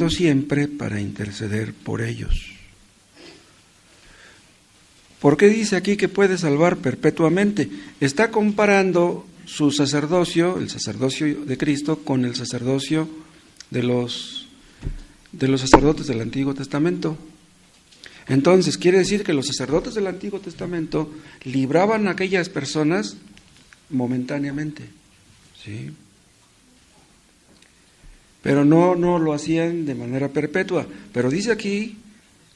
siempre para interceder por ellos. ¿Por qué dice aquí que puede salvar perpetuamente? Está comparando su sacerdocio, el sacerdocio de Cristo, con el sacerdocio de los sacerdotes del Antiguo Testamento. Entonces, quiere decir que los sacerdotes del Antiguo Testamento libraban a aquellas personas momentáneamente, ¿sí? Pero no lo hacían de manera perpetua. Pero dice aquí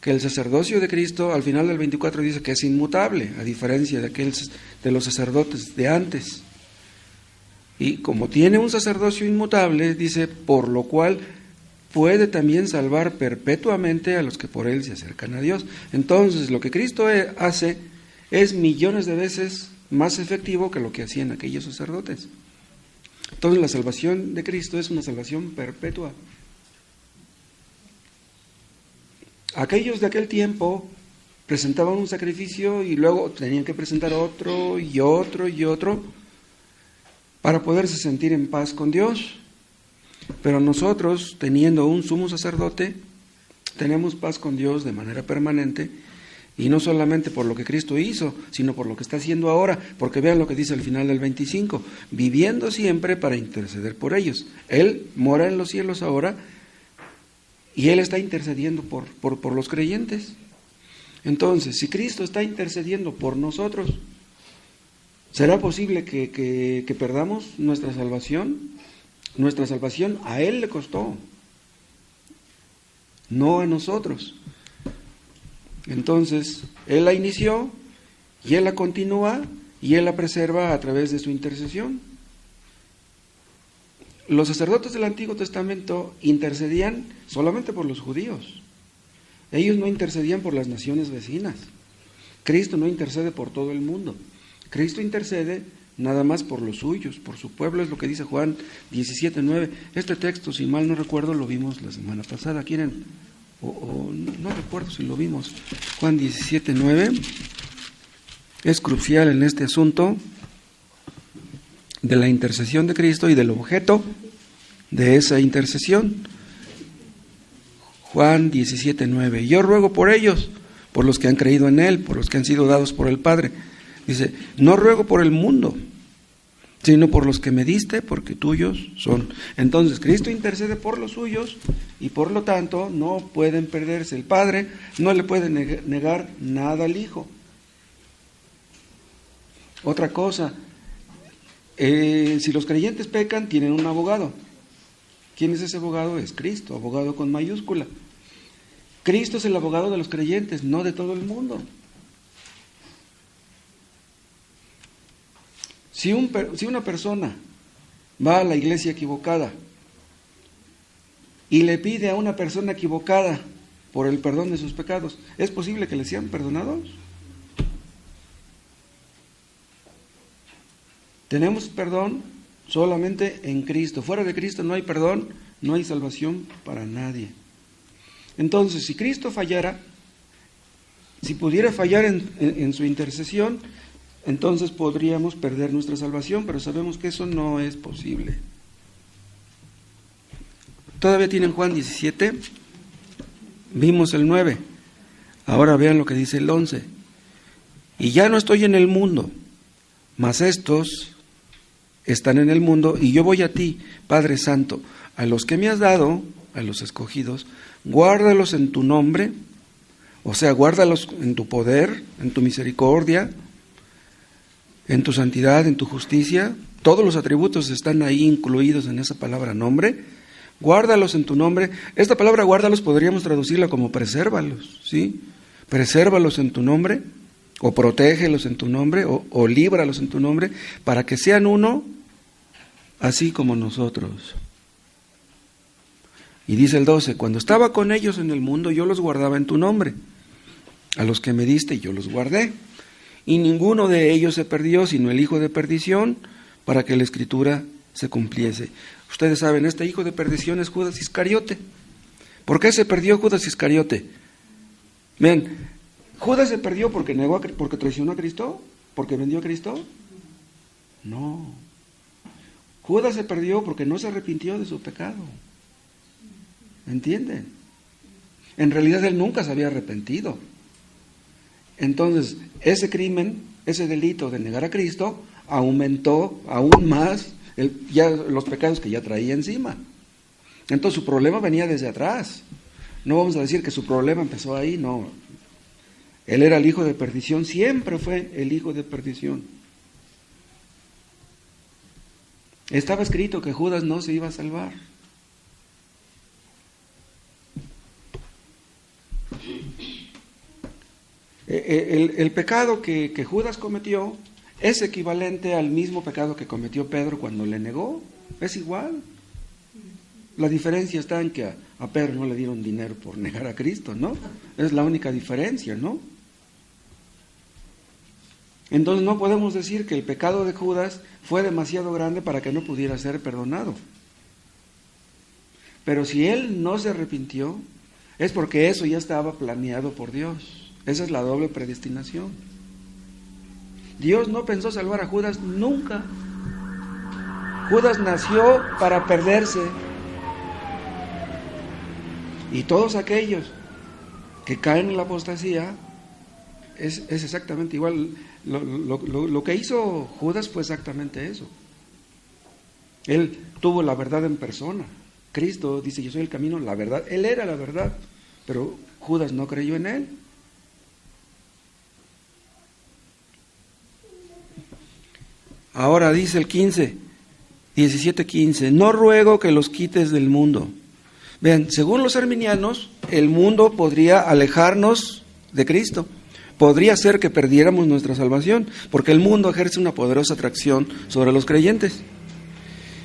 que el sacerdocio de Cristo, al final del 24, dice que es inmutable, a diferencia de los sacerdotes de antes. Y como tiene un sacerdocio inmutable, dice, por lo cual puede también salvar perpetuamente a los que por él se acercan a Dios. Entonces, lo que Cristo hace es millones de veces más efectivo que lo que hacían aquellos sacerdotes. Entonces, la salvación de Cristo es una salvación perpetua. Aquellos de aquel tiempo presentaban un sacrificio y luego tenían que presentar otro y otro y otro para poderse sentir en paz con Dios. Pero nosotros, teniendo un sumo sacerdote, tenemos paz con Dios de manera permanente, y no solamente por lo que Cristo hizo, sino por lo que está haciendo ahora, porque vean lo que dice al final del 25, viviendo siempre para interceder por ellos. Él mora en los cielos ahora, y Él está intercediendo por los creyentes. Entonces, si Cristo está intercediendo por nosotros, ¿será posible que perdamos nuestra salvación? Nuestra salvación a Él le costó, no a nosotros. Entonces, Él la inició, y Él la continúa, y Él la preserva a través de su intercesión. Los sacerdotes del Antiguo Testamento intercedían solamente por los judíos. Ellos no intercedían por las naciones vecinas. Cristo no intercede por todo el mundo. Cristo intercede nada más por los suyos, por su pueblo, es lo que dice Juan 17:9. Este texto, si mal no recuerdo, lo vimos la semana pasada. ¿Quieren? No recuerdo si lo vimos. Juan 17:9 es crucial en este asunto de la intercesión de Cristo y del objeto de esa intercesión. Juan 17:9. Yo ruego por ellos, por los que han creído en Él, por los que han sido dados por el Padre. Dice, no ruego por el mundo, sino por los que me diste, porque tuyos son. Entonces, Cristo intercede por los suyos, y por lo tanto no pueden perderse. El Padre no le puede negar nada al Hijo. Otra cosa, si los creyentes pecan, tienen un abogado. ¿Quién es ese abogado? Es Cristo, abogado con mayúscula. Cristo es el abogado de los creyentes, no de todo el mundo. Si una persona va a la iglesia equivocada y le pide a una persona equivocada por el perdón de sus pecados, ¿es posible que le sean perdonados? Tenemos perdón solamente en Cristo. Fuera de Cristo no hay perdón, no hay salvación para nadie. Entonces, si Cristo fallara, si pudiera fallar en su intercesión, entonces podríamos perder nuestra salvación, pero sabemos que eso no es posible. ¿Todavía tienen Juan 17? Vimos el 9. Ahora vean lo que dice el 11. Y ya no estoy en el mundo, mas estos están en el mundo, y yo voy a ti, Padre Santo, a los que me has dado, a los escogidos, guárdalos en tu nombre, o sea, guárdalos en tu poder, en tu misericordia, en tu santidad, en tu justicia. Todos los atributos están ahí incluidos en esa palabra nombre. Guárdalos en tu nombre. Esta palabra guárdalos podríamos traducirla como presérvalos, ¿sí? Presérvalos en tu nombre, o protégelos en tu nombre, o líbralos en tu nombre, para que sean uno, así como nosotros. Y dice el 12, cuando estaba con ellos en el mundo, yo los guardaba en tu nombre. A los que me diste, yo los guardé. Y ninguno de ellos se perdió, sino el hijo de perdición, para que la escritura se cumpliese. Ustedes saben, este hijo de perdición es Judas Iscariote. ¿Por qué se perdió Judas Iscariote? Ven, ¿Judas se perdió porque traicionó a Cristo? ¿Porque vendió a Cristo? No. Judas se perdió porque no se arrepintió de su pecado. ¿Entienden? En realidad él nunca se había arrepentido. Entonces, ese crimen, ese delito de negar a Cristo, aumentó aún más ya los pecados que ya traía encima. Entonces su problema venía desde atrás. No vamos a decir que su problema empezó ahí, no. Él era el hijo de perdición, siempre fue el hijo de perdición. Estaba escrito que Judas no se iba a salvar. El pecado que Judas cometió es equivalente al mismo pecado que cometió Pedro cuando le negó. Es igual. La diferencia está en que a Pedro no le dieron dinero por negar a Cristo, ¿no? Es la única diferencia, ¿no? Entonces no podemos decir que el pecado de Judas fue demasiado grande para que no pudiera ser perdonado. Pero si él no se arrepintió, es porque eso ya estaba planeado por Dios. Esa es la doble predestinación. Dios no pensó salvar a Judas nunca. Judas nació para perderse. Y todos aquellos que caen en la apostasía, es exactamente igual. Lo que hizo Judas fue exactamente eso. Él tuvo la verdad en persona. Cristo dice, yo soy el camino, la verdad. Él era la verdad, pero Judas no creyó en él. Ahora dice el 17:15, no ruego que los quites del mundo. Vean, según los arminianos, el mundo podría alejarnos de Cristo. Podría ser que perdiéramos nuestra salvación, porque el mundo ejerce una poderosa atracción sobre los creyentes.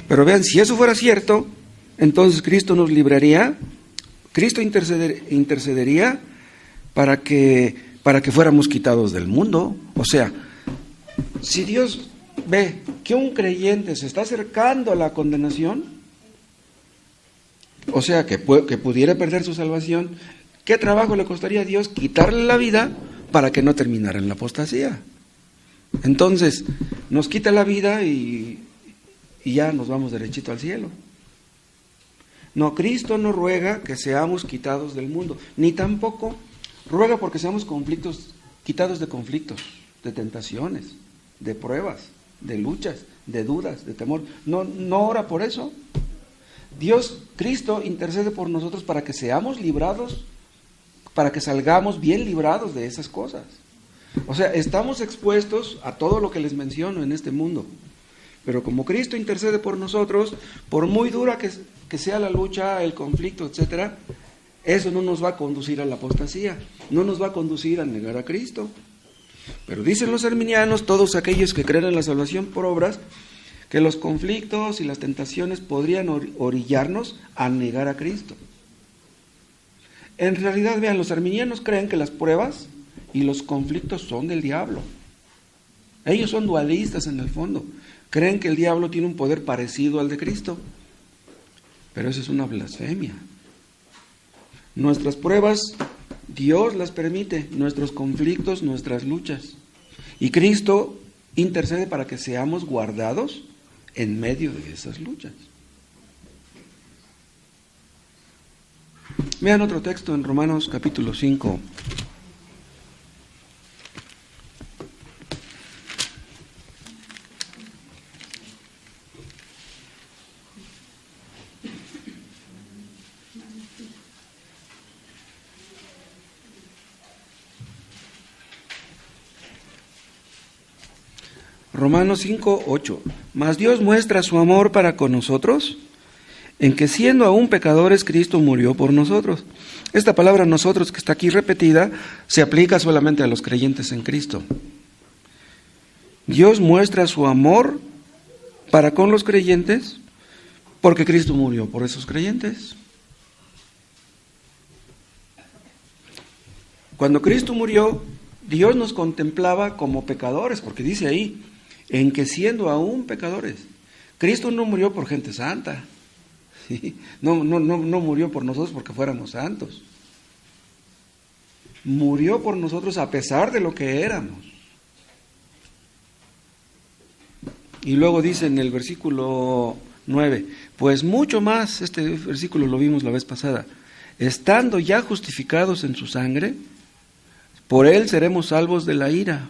Pero vean, si eso fuera cierto, entonces Cristo nos libraría, Cristo intercedería para que fuéramos quitados del mundo. O sea, si Dios ve que un creyente se está acercando a la condenación, o sea, que pudiera perder su salvación, ¿qué trabajo le costaría a Dios quitarle la vida para que no terminara en la apostasía? Entonces, nos quita la vida y ya nos vamos derechito al cielo. No, Cristo no ruega que seamos quitados del mundo, ni tampoco ruega porque seamos quitados de conflictos, de tentaciones, de pruebas, de luchas, de dudas, de temor. No ora por eso. Cristo intercede por nosotros para que seamos librados, para que salgamos bien librados de esas cosas. O sea, estamos expuestos a todo lo que les menciono en este mundo. Pero como Cristo intercede por nosotros, por muy dura que sea la lucha, el conflicto, etcétera, eso no nos va a conducir a la apostasía, no nos va a conducir a negar a Cristo. Pero dicen los arminianos, todos aquellos que creen en la salvación por obras, que los conflictos y las tentaciones podrían orillarnos a negar a Cristo. En realidad, vean, los arminianos creen que las pruebas y los conflictos son del diablo. Ellos son dualistas en el fondo. Creen que el diablo tiene un poder parecido al de Cristo. Pero eso es una blasfemia. Nuestras pruebas, Dios las permite, nuestros conflictos, nuestras luchas. Y Cristo intercede para que seamos guardados en medio de esas luchas. Vean otro texto en Romanos capítulo 5. Romanos 5:8. Mas Dios muestra su amor para con nosotros, en que siendo aún pecadores, Cristo murió por nosotros. Esta palabra nosotros, que está aquí repetida, se aplica solamente a los creyentes en Cristo. Dios muestra su amor para con los creyentes, porque Cristo murió por esos creyentes. Cuando Cristo murió, Dios nos contemplaba como pecadores, porque dice ahí, en que siendo aún pecadores. Cristo no murió por gente santa. ¿Sí? No murió por nosotros porque fuéramos santos. Murió por nosotros a pesar de lo que éramos. Y luego dice en el versículo 9. Pues mucho más, este versículo lo vimos la vez pasada, estando ya justificados en su sangre, por él seremos salvos de la ira.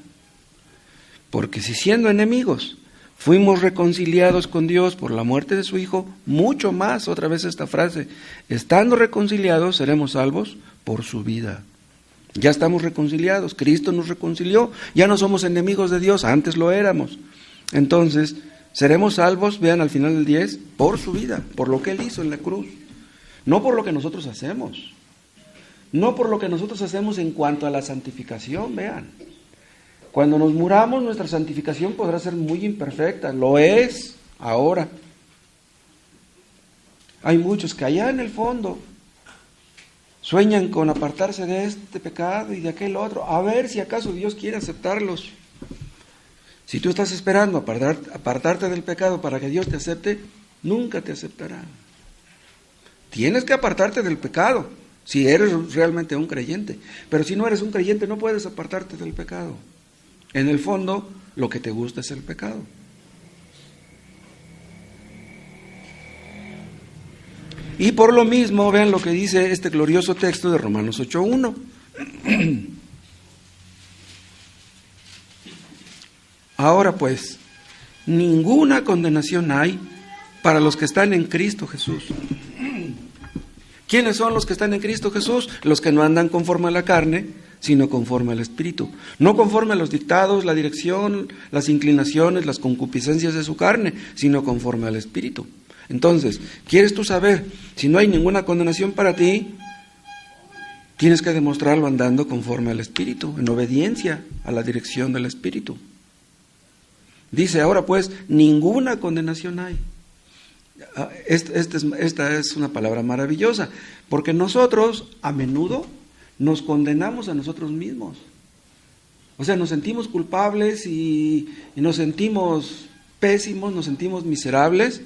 Porque si siendo enemigos fuimos reconciliados con Dios por la muerte de su Hijo, mucho más, otra vez esta frase, estando reconciliados seremos salvos por su vida. Ya estamos reconciliados, Cristo nos reconcilió, ya no somos enemigos de Dios, antes lo éramos. Entonces, seremos salvos, vean al final del 10, por su vida, por lo que Él hizo en la cruz. No por lo que nosotros hacemos, no por lo que nosotros hacemos en cuanto a la santificación, vean. Cuando nos muramos, nuestra santificación podrá ser muy imperfecta, lo es ahora. Hay muchos que allá en el fondo sueñan con apartarse de este pecado y de aquel otro, a ver si acaso Dios quiere aceptarlos. Si tú estás esperando apartarte del pecado para que Dios te acepte, nunca te aceptará. Tienes que apartarte del pecado, si eres realmente un creyente. Pero si no eres un creyente, no puedes apartarte del pecado. En el fondo, lo que te gusta es el pecado. Y por lo mismo, vean lo que dice este glorioso texto de Romanos 8:1. Ahora pues, ninguna condenación hay para los que están en Cristo Jesús. ¿Quiénes son los que están en Cristo Jesús? Los que no andan conforme a la carne, sino conforme al Espíritu. No conforme a los dictados, la dirección, las inclinaciones, las concupiscencias de su carne, sino conforme al Espíritu. Entonces, ¿quieres tú saber si no hay ninguna condenación para ti? Tienes que demostrarlo andando conforme al Espíritu, en obediencia a la dirección del Espíritu. Dice, ahora pues, ninguna condenación hay. Esta es una palabra maravillosa, porque nosotros a menudo nos condenamos a nosotros mismos. O sea, nos sentimos culpables y nos sentimos pésimos, nos sentimos miserables.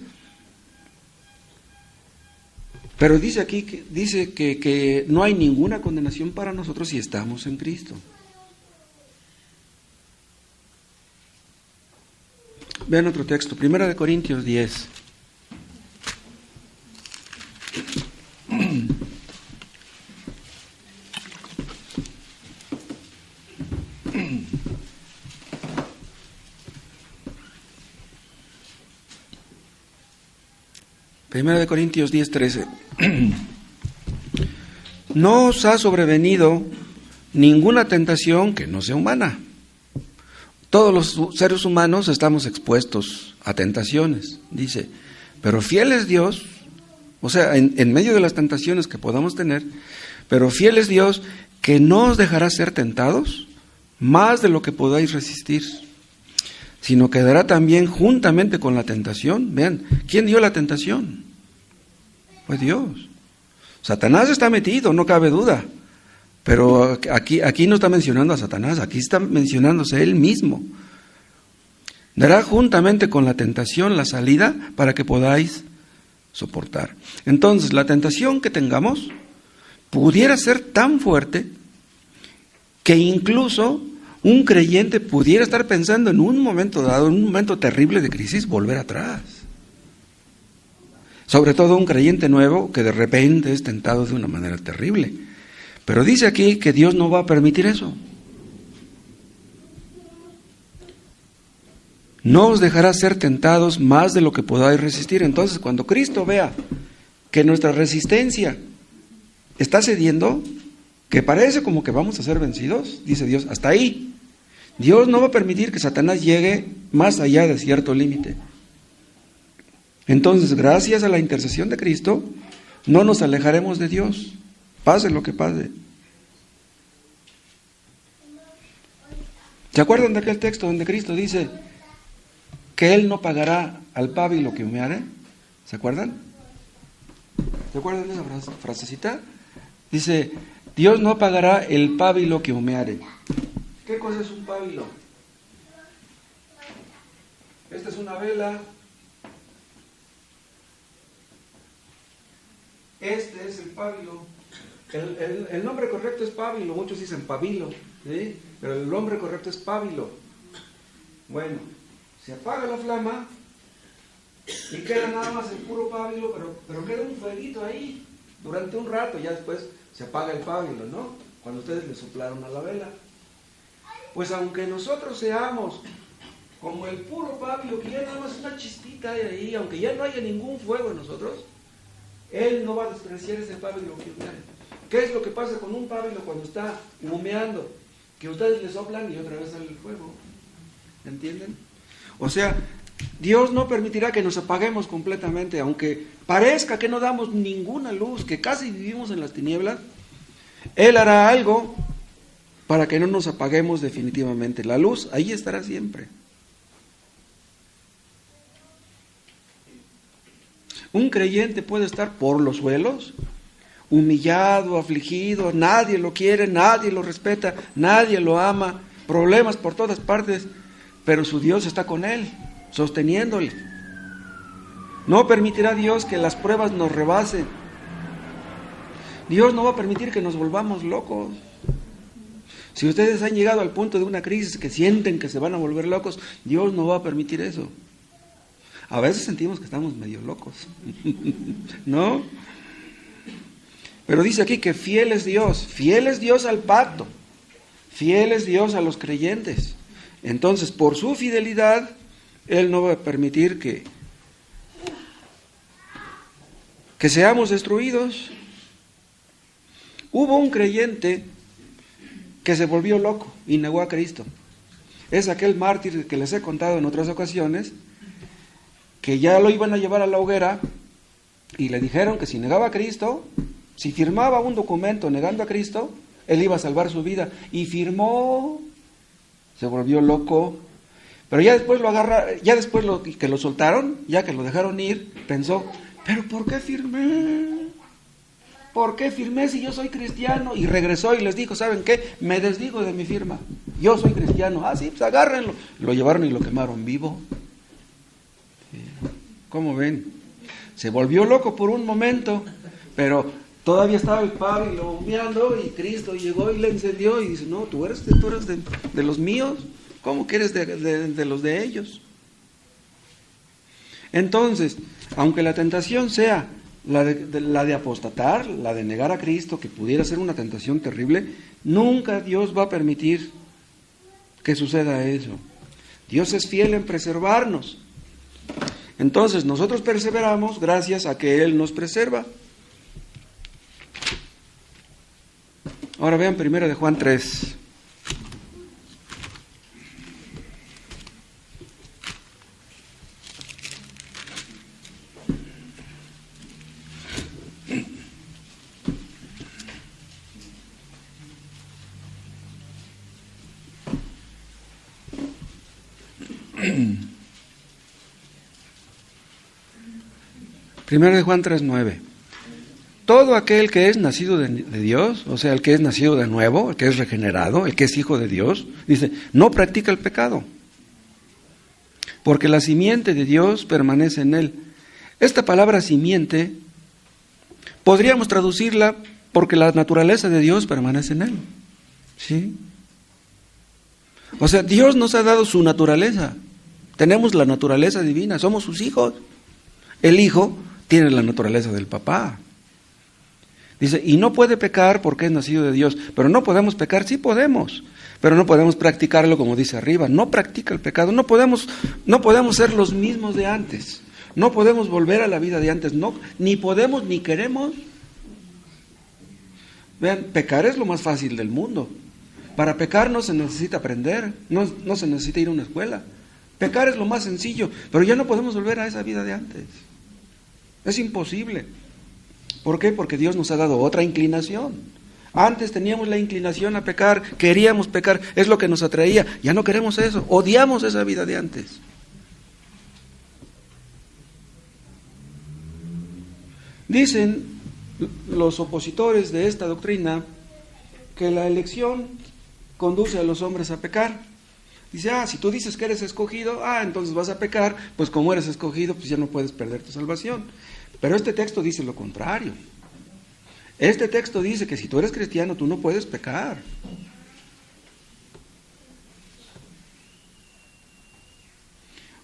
Pero dice aquí, que no hay ninguna condenación para nosotros si estamos en Cristo. Vean otro texto, 1 Corintios 10. Primera de Corintios 10:13. No os ha sobrevenido ninguna tentación que no sea humana. Todos los seres humanos estamos expuestos a tentaciones, dice, pero fiel es Dios, o sea, en medio de las tentaciones que podamos tener, pero fiel es Dios que no os dejará ser tentados más de lo que podáis resistir, sino que dará también juntamente con la tentación. Vean, ¿quién dio la tentación? Pues Dios. Satanás está metido, no cabe duda, pero aquí no está mencionando a Satanás, aquí está mencionándose él mismo. Dará juntamente con la tentación la salida para que podáis soportar. Entonces, la tentación que tengamos pudiera ser tan fuerte que incluso un creyente pudiera estar pensando en un momento dado, en un momento terrible de crisis, volver atrás. Sobre todo un creyente nuevo que de repente es tentado de una manera terrible. Pero dice aquí que Dios no va a permitir eso. No os dejará ser tentados más de lo que podáis resistir. Entonces, cuando Cristo vea que nuestra resistencia está cediendo, que parece como que vamos a ser vencidos, dice Dios, hasta ahí. Dios no va a permitir que Satanás llegue más allá de cierto límite. Entonces, gracias a la intercesión de Cristo, no nos alejaremos de Dios, pase lo que pase. ¿Se acuerdan de aquel texto donde Cristo dice que Él no pagará al pábilo que humeare? ¿Se acuerdan? ¿Se acuerdan de esa frasecita? Dice, Dios no pagará el pábilo que humeare. ¿Qué cosa es un pábilo? Esta es una vela. Este es el pábilo. El nombre correcto es pábilo, muchos dicen pabilo, ¿sí? Pero el nombre correcto es pábilo. Bueno, se apaga la flama y queda nada más el puro pábilo, pero queda un fueguito ahí durante un rato, ya después se apaga el pábilo, ¿no? Cuando ustedes le soplaron a la vela. Pues aunque nosotros seamos como el puro pábilo, que ya nada más una chispita hay ahí, aunque ya no haya ningún fuego en nosotros, Él no va a despreciar ese pábilo que humeare. ¿Qué es lo que pasa con un pábilo cuando está humeando? Que ustedes le soplan y otra vez sale el fuego. ¿Entienden? O sea, Dios no permitirá que nos apaguemos completamente, aunque parezca que no damos ninguna luz, que casi vivimos en las tinieblas. Él hará algo para que no nos apaguemos definitivamente. La luz ahí estará siempre. Un creyente puede estar por los suelos, humillado, afligido, nadie lo quiere, nadie lo respeta, nadie lo ama, problemas por todas partes, pero su Dios está con él, sosteniéndole. No permitirá Dios que las pruebas nos rebasen. Dios no va a permitir que nos volvamos locos. Si ustedes han llegado al punto de una crisis que sienten que se van a volver locos, Dios no va a permitir eso. A veces sentimos que estamos medio locos, ¿no? Pero dice aquí que fiel es Dios al pacto, fiel es Dios a los creyentes. Entonces, por su fidelidad, Él no va a permitir que seamos destruidos. Hubo un creyente que se volvió loco y negó a Cristo. Es aquel mártir que les he contado en otras ocasiones, que ya lo iban a llevar a la hoguera y le dijeron que si negaba a Cristo, si firmaba un documento negando a Cristo, él iba a salvar su vida. Y firmó, se volvió loco, pero ya después que lo soltaron, ya que lo dejaron ir, pensó, ¿pero por qué firmé? ¿Por qué firmé si yo soy cristiano? Y regresó y les dijo, ¿saben qué? Me desdigo de mi firma, yo soy cristiano. Ah, sí, pues agárrenlo. Lo llevaron y lo quemaron vivo. ¿Cómo ven? Se volvió loco por un momento, pero todavía estaba el pábilo humeando y Cristo llegó y le encendió y dice, no, tú eres de los míos, ¿cómo que eres de los de ellos? Entonces, aunque la tentación sea la de apostatar, la de negar a Cristo, que pudiera ser una tentación terrible, nunca Dios va a permitir que suceda eso. Dios es fiel en preservarnos. Entonces nosotros perseveramos gracias a que Él nos preserva. Ahora vean 1 Juan 3. Primero de Juan 3:9. Todo aquel que es nacido de Dios, o sea, el que es nacido de nuevo, el que es regenerado, el que es hijo de Dios, dice, no practica el pecado, porque la simiente de Dios permanece en él. Esta palabra simiente podríamos traducirla porque la naturaleza de Dios permanece en él. ¿Sí? O sea, Dios nos ha dado su naturaleza. Tenemos la naturaleza divina, somos sus hijos. El hijo tiene la naturaleza del papá. Dice, y no puede pecar porque es nacido de Dios. Pero no podemos pecar, sí podemos, pero no podemos practicarlo como dice arriba. No practica el pecado, no podemos ser los mismos de antes. No podemos volver a la vida de antes, no, ni podemos ni queremos. Vean, pecar es lo más fácil del mundo. Para pecar no se necesita aprender, no se necesita ir a una escuela. Pecar es lo más sencillo, pero ya no podemos volver a esa vida de antes. Es imposible. ¿Por qué? Porque Dios nos ha dado otra inclinación. Antes teníamos la inclinación a pecar, queríamos pecar, es lo que nos atraía. Ya no queremos eso, odiamos esa vida de antes. Dicen los opositores de esta doctrina que la elección conduce a los hombres a pecar. Dice, si tú dices que eres escogido, entonces vas a pecar, pues como eres escogido, pues ya no puedes perder tu salvación. Pero este texto dice lo contrario. Este texto dice que si tú eres cristiano, tú no puedes pecar.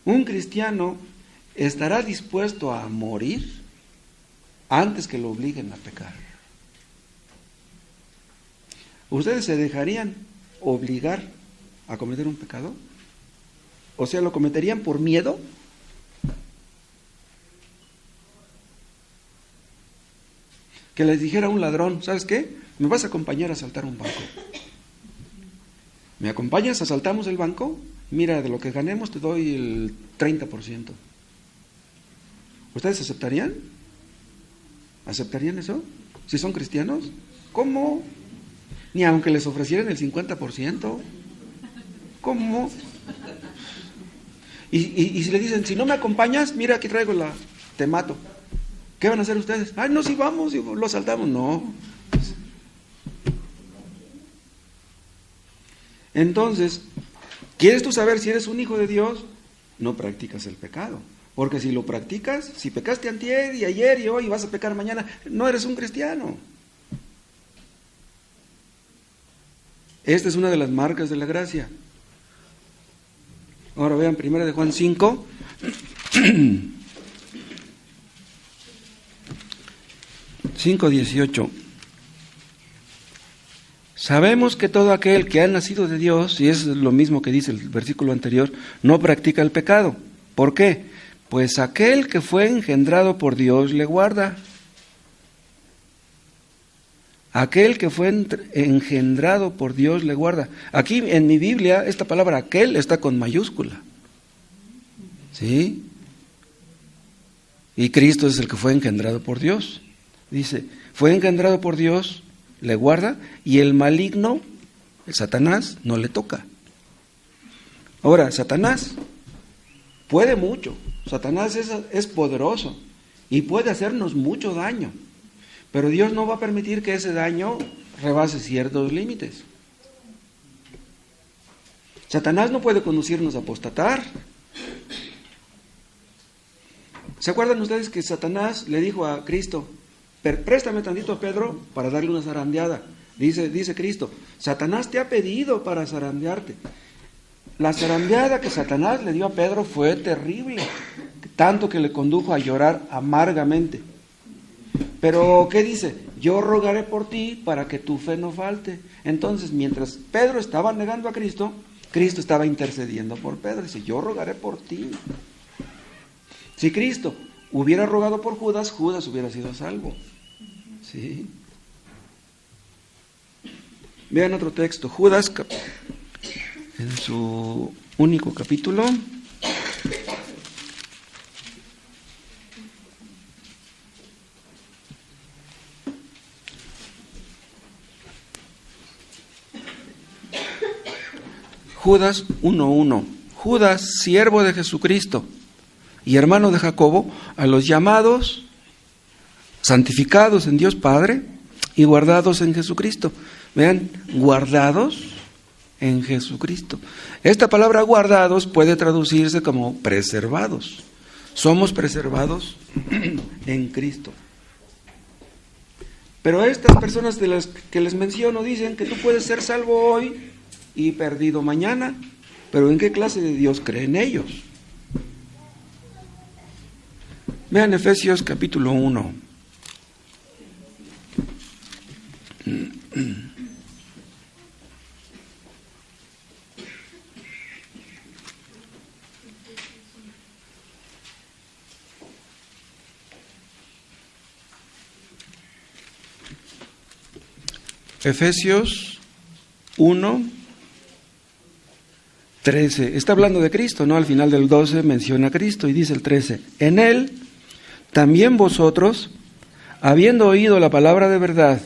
Un cristiano estará dispuesto a morir antes que lo obliguen a pecar. ¿Ustedes se dejarían obligar a cometer un pecado? O sea, ¿lo cometerían por miedo? Que les dijera un ladrón, ¿sabes qué? Me vas a acompañar a asaltar un banco. ¿Me acompañas? ¿Asaltamos el banco? Mira, de lo que ganemos te doy el 30%. ¿Ustedes aceptarían? ¿Aceptarían eso? ¿Si son cristianos? ¿Cómo? Ni aunque les ofrecieran el 50%. ¿Cómo? Y si le dicen, si no me acompañas, mira, aquí traigo te mato. ¿Qué van a hacer ustedes? Ay, no, si vamos, y lo asaltamos. No. Entonces, ¿quieres tú saber si eres un hijo de Dios? No practicas el pecado. Porque si lo practicas, si pecaste antier y ayer y hoy y vas a pecar mañana, no eres un cristiano. Esta es una de las marcas de la gracia. Ahora vean 1 de Juan 5. 5:18. Sabemos que todo aquel que ha nacido de Dios, y es lo mismo que dice el versículo anterior, no practica el pecado. ¿Por qué? Pues aquel que fue engendrado por Dios le guarda. Aquel que fue engendrado por Dios le guarda. Aquí en mi Biblia esta palabra aquel está con mayúscula. ¿Sí? Y Cristo es el que fue engendrado por Dios. Dice, fue engendrado por Dios, le guarda, y el maligno, el Satanás, no le toca. Ahora, Satanás puede mucho. Satanás es poderoso y puede hacernos mucho daño. Pero Dios no va a permitir que ese daño rebase ciertos límites. Satanás no puede conducirnos a apostatar. ¿Se acuerdan ustedes que Satanás le dijo a Cristo, préstame tantito a Pedro para darle una zarandeada? Dice Cristo, Satanás te ha pedido para zarandearte. La zarandeada que Satanás le dio a Pedro fue terrible, tanto que le condujo a llorar amargamente. Pero, ¿qué dice? Yo rogaré por ti para que tu fe no falte. Entonces, mientras Pedro estaba negando a Cristo, Cristo estaba intercediendo por Pedro. Dice, yo rogaré por ti. Si Cristo hubiera rogado por Judas, Judas hubiera sido salvo. ¿Sí? Vean otro texto. Judas, en su único capítulo. Judas 1:1. Judas, siervo de Jesucristo y hermano de Jacobo, a los llamados, santificados en Dios Padre y guardados en Jesucristo. Vean, guardados en Jesucristo. Esta palabra guardados puede traducirse como preservados. Somos preservados en Cristo. Pero estas personas de las que les menciono dicen que tú puedes ser salvo hoy y perdido mañana. Pero ¿en qué clase de Dios creen ellos? Vean Efesios capítulo 1. Efesios 1:13. Está hablando de Cristo, ¿no? Al final del 12 menciona a Cristo y dice el 13. En Él también vosotros, habiendo oído la palabra de verdad,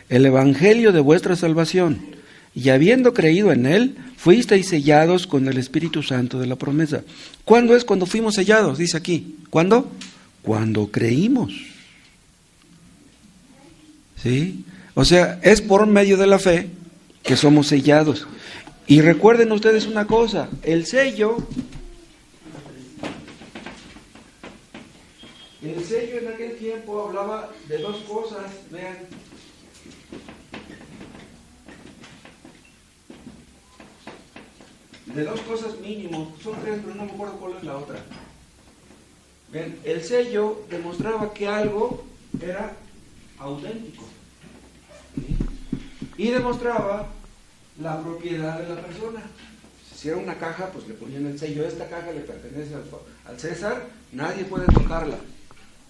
el evangelio de vuestra salvación, y habiendo creído en Él, fuisteis sellados con el Espíritu Santo de la promesa. ¿Cuándo es cuando fuimos sellados? Dice aquí. ¿Cuándo? Cuando creímos. ¿Sí? O sea, es por medio de la fe que somos sellados. Y recuerden ustedes una cosa, el sello en aquel tiempo hablaba de dos cosas, vean. De dos cosas mínimo, son tres, pero no me acuerdo cuál es la otra. Bien, el sello demostraba que algo era auténtico. ¿Sí? Y demostraba la propiedad de la persona. Si era una caja, pues le ponían el sello. Esta caja le pertenece al César, nadie puede tocarla.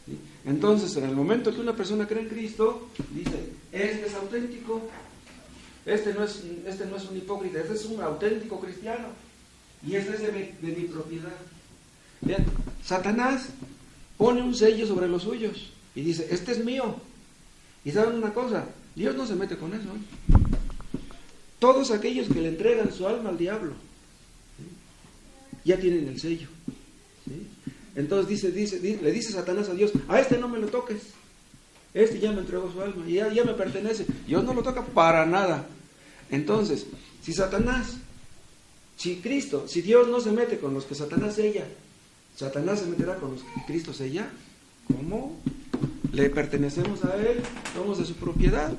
¿Sí? Entonces, en el momento que una persona cree en Cristo, dice, este es auténtico, este no es un hipócrita, este es un auténtico cristiano, y este es de mi propiedad. Bien, Satanás pone un sello sobre los suyos, y dice, este es mío. Y saben una cosa, Dios no se mete con eso. Todos aquellos que le entregan su alma al diablo, ¿sí?, ya tienen el sello. ¿Sí? Entonces le dice Satanás a Dios, a este no me lo toques, este ya me entregó su alma, y ya me pertenece. Dios no lo toca para nada. Entonces, si Dios no se mete con los que Satanás sella, Satanás se meterá con los que Cristo sella. ¿Cómo? Le pertenecemos a Él, somos de su propiedad.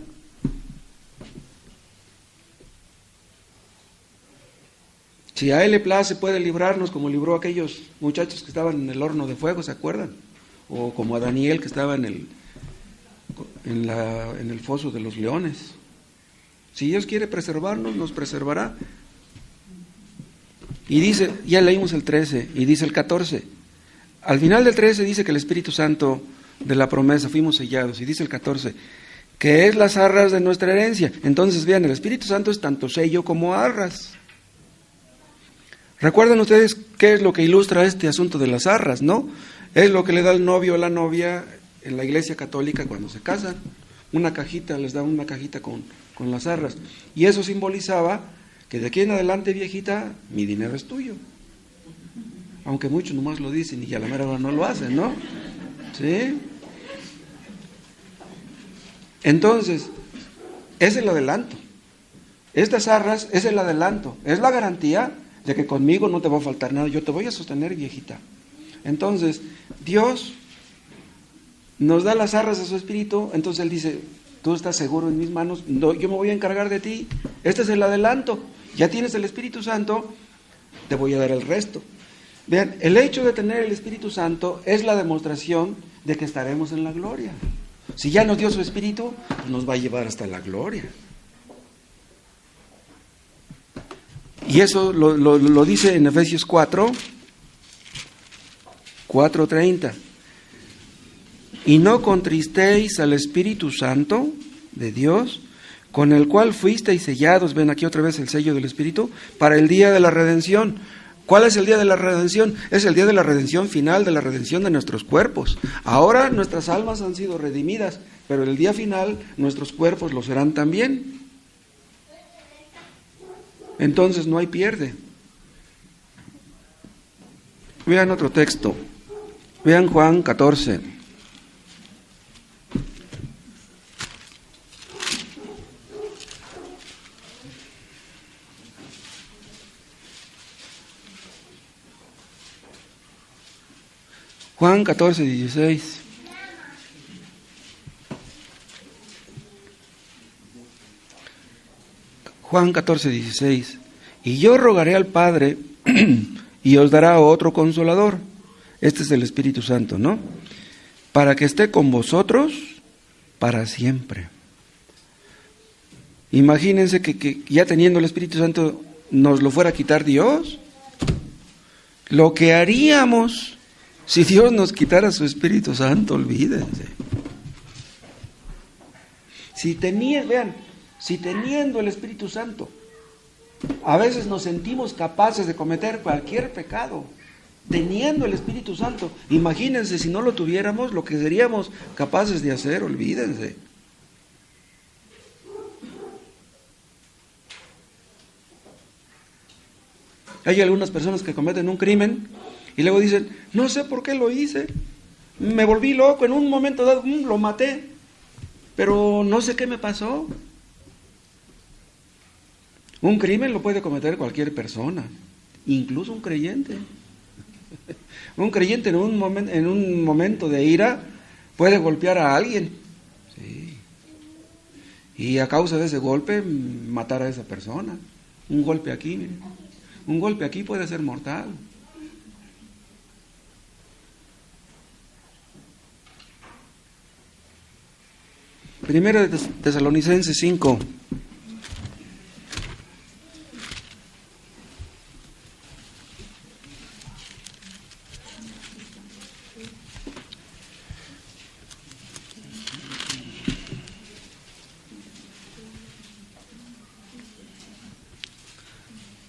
Si a Él le place, puede librarnos como libró a aquellos muchachos que estaban en el horno de fuego, ¿se acuerdan? O como a Daniel que estaba en el foso de los leones. Si Dios quiere preservarnos, nos preservará. Y dice, ya leímos el 13, y dice el 14. Al final del 13 dice que el Espíritu Santo de la promesa fuimos sellados, y dice el 14, que es las arras de nuestra herencia. Entonces vean, el Espíritu Santo es tanto sello como arras. ¿Recuerdan ustedes qué es lo que ilustra este asunto de las arras, no? Es lo que le da el novio o la novia en la Iglesia Católica cuando se casan. Una cajita, les da una cajita con las arras. Y eso simbolizaba que de aquí en adelante, viejita, mi dinero es tuyo. Aunque muchos nomás lo dicen y a la mera hora no lo hacen, ¿no? ¿Sí? Entonces, es el adelanto. Estas arras es el adelanto, es la garantía de que conmigo no te va a faltar nada, yo te voy a sostener, viejita. Entonces, Dios nos da las arras de su Espíritu, entonces Él dice, tú estás seguro en mis manos, no, yo me voy a encargar de ti, este es el adelanto, ya tienes el Espíritu Santo, te voy a dar el resto. Vean, el hecho de tener el Espíritu Santo es la demostración de que estaremos en la gloria. Si ya nos dio su Espíritu, nos va a llevar hasta la gloria. Y eso lo dice en Efesios 4:30. Y no contristéis al Espíritu Santo de Dios, con el cual fuisteis sellados, ven aquí otra vez el sello del Espíritu, para el día de la redención. ¿Cuál es el día de la redención? Es el día de la redención final, de la redención de nuestros cuerpos. Ahora nuestras almas han sido redimidas, pero el día final nuestros cuerpos lo serán también. Entonces no hay pierde. Vean otro texto. Vean Juan 14. Juan 14:16. Juan 14:16. Y yo rogaré al Padre y os dará otro consolador. Este es el Espíritu Santo, ¿no? Para que esté con vosotros para siempre. Imagínense que ya teniendo el Espíritu Santo nos lo fuera a quitar Dios. Lo que haríamos si Dios nos quitara su Espíritu Santo, olvídense. Si teniendo el Espíritu Santo, a veces nos sentimos capaces de cometer cualquier pecado, teniendo el Espíritu Santo, imagínense si no lo tuviéramos, lo que seríamos capaces de hacer, olvídense. Hay algunas personas que cometen un crimen y luego dicen, no sé por qué lo hice, me volví loco, en un momento dado lo maté, pero no sé qué me pasó. Un crimen lo puede cometer cualquier persona, incluso un creyente. Un creyente en un momento de ira puede golpear a alguien. Sí. Y a causa de ese golpe matar a esa persona. Un golpe aquí, miren. Un golpe aquí puede ser mortal. Primera de Tesalonicenses 5.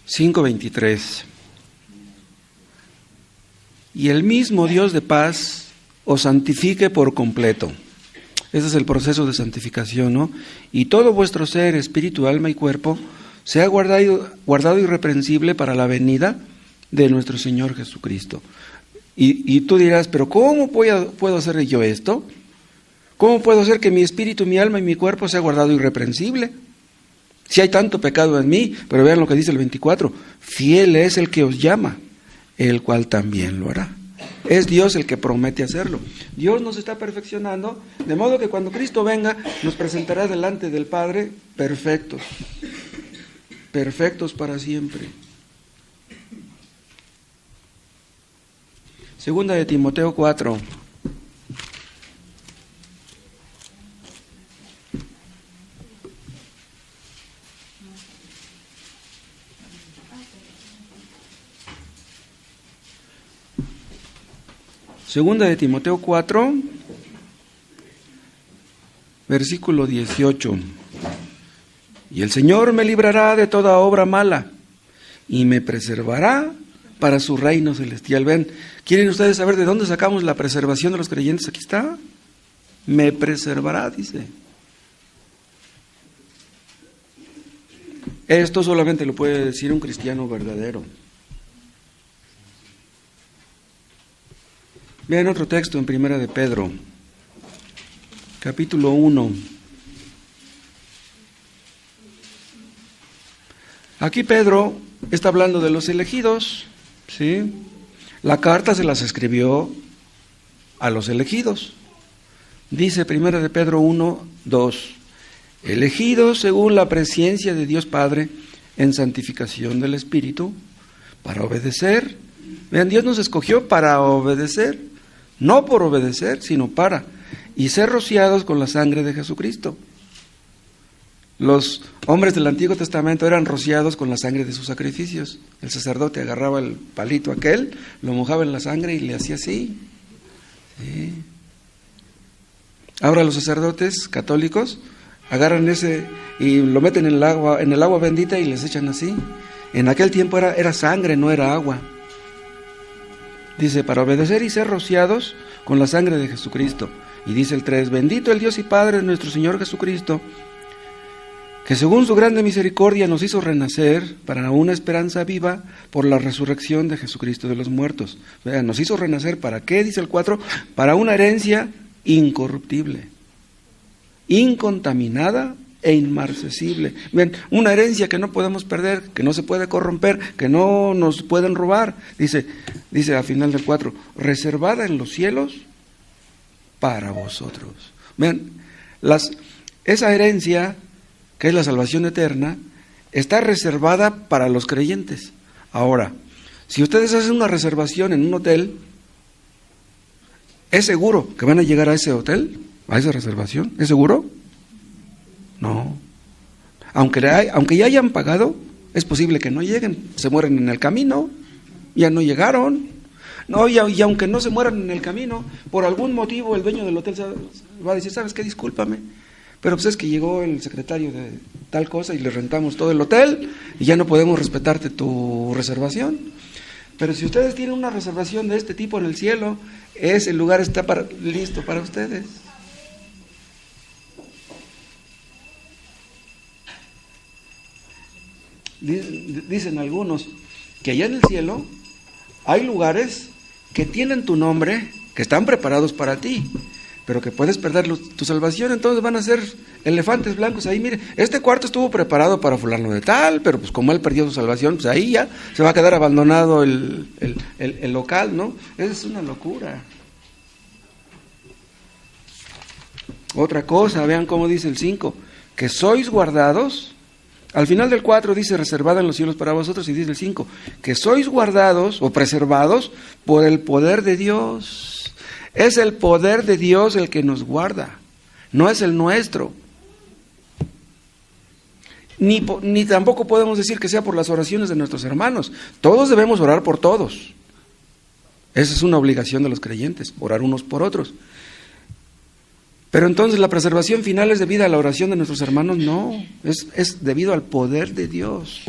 (5:23) Y el mismo Dios de paz os santifique por completo. Ese es el proceso de santificación, ¿no? Y todo vuestro ser, espíritu, alma y cuerpo, sea guardado irreprensible para la venida de nuestro Señor Jesucristo. Y tú dirás, pero ¿cómo puedo hacer yo esto? ¿Cómo puedo hacer que mi espíritu, mi alma y mi cuerpo sea guardado irreprensible? Si hay tanto pecado en mí, pero vean lo que dice el 24, fiel es el que os llama, el cual también lo hará. Es Dios el que promete hacerlo. Dios nos está perfeccionando, de modo que cuando Cristo venga, nos presentará delante del Padre perfectos, perfectos para siempre. Segunda de Timoteo 4. Segunda de Timoteo 4, versículo 18. Y el Señor me librará de toda obra mala y me preservará para su reino celestial. Ven, ¿quieren ustedes saber de dónde sacamos la preservación de los creyentes? Aquí está. Me preservará, dice. Esto solamente lo puede decir un cristiano verdadero. Vean otro texto en Primera de Pedro, capítulo 1. Aquí Pedro está hablando de los elegidos, ¿sí? La carta se las escribió a los elegidos. Dice Primera de Pedro 1, 2, elegidos según la presciencia de Dios Padre en santificación del Espíritu, para obedecer. Vean, Dios nos escogió para obedecer. No por obedecer, sino para, y ser rociados con la sangre de Jesucristo. Los hombres del Antiguo Testamento eran rociados con la sangre de sus sacrificios. El sacerdote agarraba el palito aquel, lo mojaba en la sangre y le hacía así. Sí. Ahora los sacerdotes católicos agarran ese y lo meten en el agua bendita y les echan así. En aquel tiempo era sangre, no era agua. Dice, para obedecer y ser rociados con la sangre de Jesucristo. Y dice el 3, bendito el Dios y Padre de nuestro Señor Jesucristo, que según su grande misericordia nos hizo renacer para una esperanza viva por la resurrección de Jesucristo de los muertos. Vean, nos hizo renacer, ¿para qué? Dice el 4, para una herencia incorruptible, incontaminada e inmarcesible. Ven, una herencia que no podemos perder, que no se puede corromper, que no nos pueden robar. Dice al final del 4, reservada en los cielos para vosotros. Ven, esa herencia, que es la salvación eterna, está reservada para los creyentes. Ahora, si ustedes hacen una reservación en un hotel, ¿es seguro que van a llegar a ese hotel? ¿A esa reservación? ¿Es seguro? No. Aunque ya hayan pagado, es posible que no lleguen, se mueren en el camino, ya no llegaron. No, y aunque no se mueran en el camino, por algún motivo el dueño del hotel va a decir, ¿sabes qué? Discúlpame, pero pues es que llegó el secretario de tal cosa y le rentamos todo el hotel y ya no podemos respetarte tu reservación. Pero si ustedes tienen una reservación de este tipo en el cielo, ese lugar está listo para ustedes. Dicen algunos que allá en el cielo hay lugares que tienen tu nombre, que están preparados para ti, pero que puedes perder tu salvación. Entonces van a ser elefantes blancos ahí. Mire, este cuarto estuvo preparado para fulano de tal, pero pues como él perdió su salvación, pues ahí ya se va a quedar abandonado el local, ¿no? Esa es una locura. Otra cosa, vean cómo dice el 5, que sois guardados. Al final del 4 dice reservada en los cielos para vosotros, y dice el 5, que sois guardados o preservados por el poder de Dios. Es el poder de Dios el que nos guarda. no es el nuestro. Ni tampoco podemos decir que sea por las oraciones de nuestros hermanos. Todos debemos orar por todos. Esa es una obligación de los creyentes, orar unos por otros. Pero entonces la preservación final es debida a la oración de nuestros hermanos, no, es debido al poder de Dios.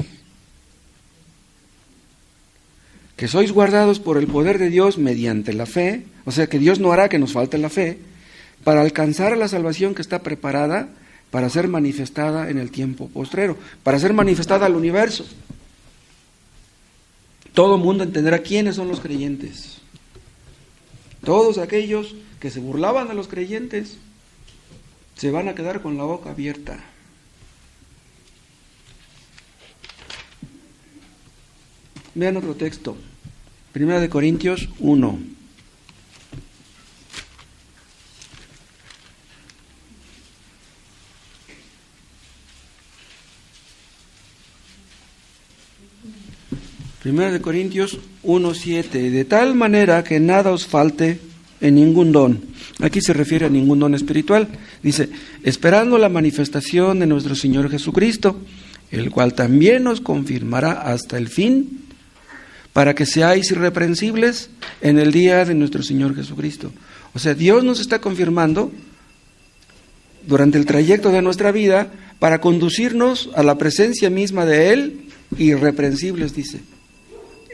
Que sois guardados por el poder de Dios mediante la fe, o sea que Dios no hará que nos falte la fe, para alcanzar la salvación que está preparada para ser manifestada en el tiempo postrero, para ser manifestada al universo. Todo mundo entenderá quiénes son los creyentes. Todos aquellos que se burlaban de los creyentes se van a quedar con la boca abierta. Vean otro texto, 1 Corintios 1. Primera de Corintios 1:7, de tal manera que nada os falte en ningún don. Aquí se refiere a ningún don espiritual. Dice, esperando la manifestación de nuestro Señor Jesucristo, el cual también nos confirmará hasta el fin, para que seáis irreprensibles en el día de nuestro Señor Jesucristo. O sea, Dios nos está confirmando durante el trayecto de nuestra vida para conducirnos a la presencia misma de Él, irreprensibles, dice,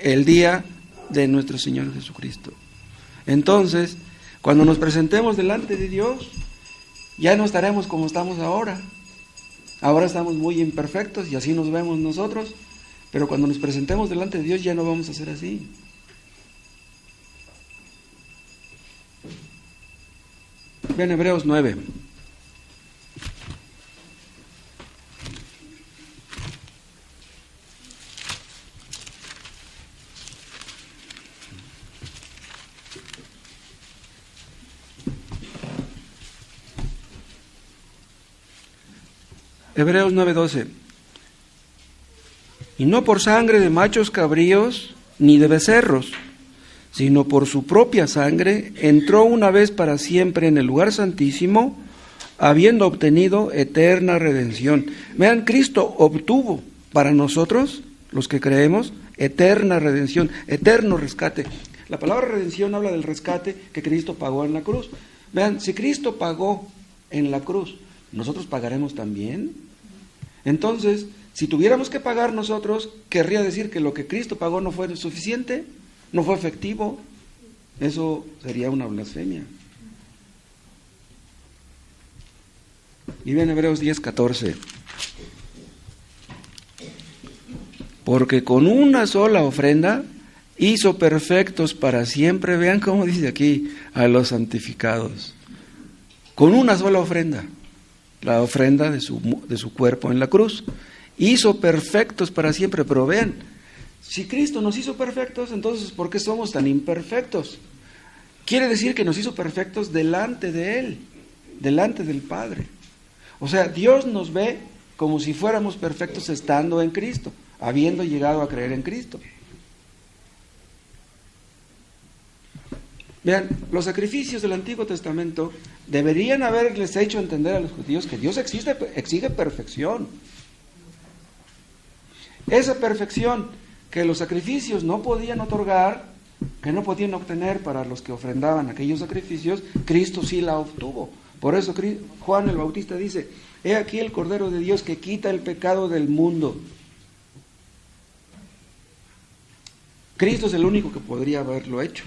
el día de nuestro Señor Jesucristo. Entonces, cuando nos presentemos delante de Dios, ya no estaremos como estamos ahora. Ahora estamos muy imperfectos y así nos vemos nosotros, pero cuando nos presentemos delante de Dios ya no vamos a ser así. Vean Hebreos 9. Hebreos 9:12. Y no por sangre de machos cabríos ni de becerros, sino por su propia sangre entró una vez para siempre en el lugar santísimo, habiendo obtenido eterna redención. Vean, Cristo obtuvo para nosotros, los que creemos, eterna redención, eterno rescate. La palabra redención habla del rescate que Cristo pagó en la cruz. Vean, si Cristo pagó en la cruz, ¿nosotros pagaremos también? Entonces, si tuviéramos que pagar nosotros, querría decir que lo que Cristo pagó no fue suficiente, no fue efectivo. Eso sería una blasfemia. Y ven Hebreos 10:14. Porque con una sola ofrenda hizo perfectos para siempre. Vean cómo dice aquí a los santificados. Con una sola ofrenda. La ofrenda de su cuerpo en la cruz. Hizo perfectos para siempre. Pero vean, si Cristo nos hizo perfectos, entonces ¿por qué somos tan imperfectos? Quiere decir que nos hizo perfectos delante de Él, delante del Padre. O sea, Dios nos ve como si fuéramos perfectos estando en Cristo, habiendo llegado a creer en Cristo. Vean, los sacrificios del Antiguo Testamento deberían haberles hecho entender a los judíos que Dios exige perfección. Esa perfección que los sacrificios no podían otorgar, que no podían obtener para los que ofrendaban aquellos sacrificios, Cristo sí la obtuvo. Por eso Juan el Bautista dice, he aquí el Cordero de Dios que quita el pecado del mundo. Cristo es el único que podría haberlo hecho.